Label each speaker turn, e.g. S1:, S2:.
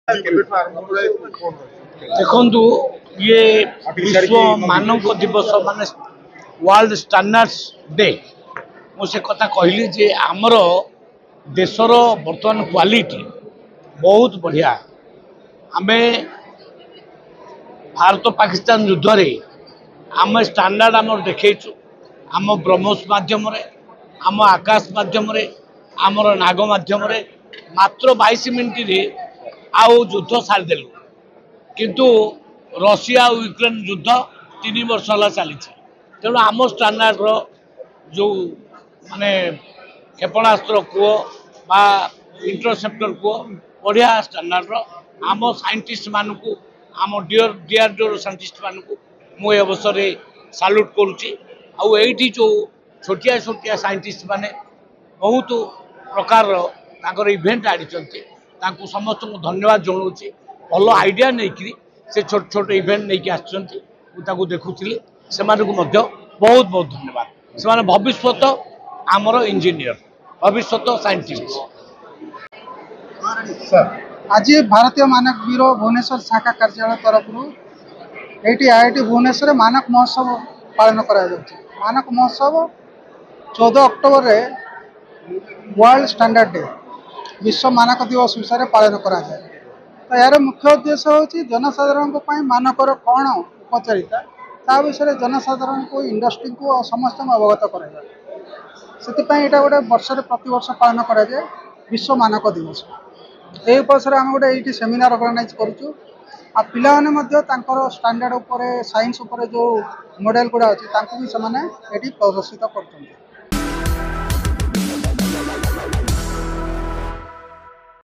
S1: देखु ये विश्व मानव दिवस मान वर्ल्ड स्टैंडर्ड्स डे मुझे कथा कहली जे आमर देशर बर्तमान क्वालिटी बहुत बढ़िया। आम भारत पाकिस्तान युद्ध रे आम स्टैंडर्ड आम देखु आम ब्रह्मोस मध्यम आम आकाश मध्यम आमर नाग मध्यम मात्र 22 मिनिट रे आउ युद्ध सारिदेलु किंतु रशिया और यूक्रेन युद्ध 3 वर्ष है चली तेणु आम स्टैंडर्ड जो माने क्षेपणास्त्र कुओ बा इंटरसेप्टर कुओ बढ़िया स्टैंडर्ड आम साइंटिस्ट मानू आम डीआरडीओ साइंटिस्ट मानू मुझे अवसर साल्यूट करुँची जो छोटिया छोटिया साइंटिस्ट माने बहुत प्रकार इवेंट आड़ी समस्त को धन्यवाद जनाऊँगी भल आइडिया नहीं से छोट छोट इवेंट नहीं आसुँच देखुली से बहुत बहुत धन्यवाद से भविष्य आमर इंजीनियर भविष्य साइंटिस्ट।
S2: आज भारतीय मानक ब्यूरो भुवनेश्वर शाखा कार्यालय तरफ ये आईआईटी भुवनेश्वर मानक महोत्सव पालन करा मानक महोत्सव 14 अक्टोबर रे वर्ल्ड स्टैंडर्ड डे विश्व मानक दिवस विषय पालन करा जाए। तो यार मुख्य उद्देश्य हूँ जनसाधारण मानकर कौन उपचारिता ता विषय जनसाधारण को इंडस्ट्री को समस्त अवगत कराए से गोटे वर्ष प्रति वर्ष पालन कराए विश्व मानक दिवस। ये उपलक्ष्य आम गोटे ये सेमिनार ऑर्गेनाइज करूँ आ पिलाने स्टैंडर्ड साइंस जो मॉडल गुड़ा अच्छी भी से प्रदर्शित कर।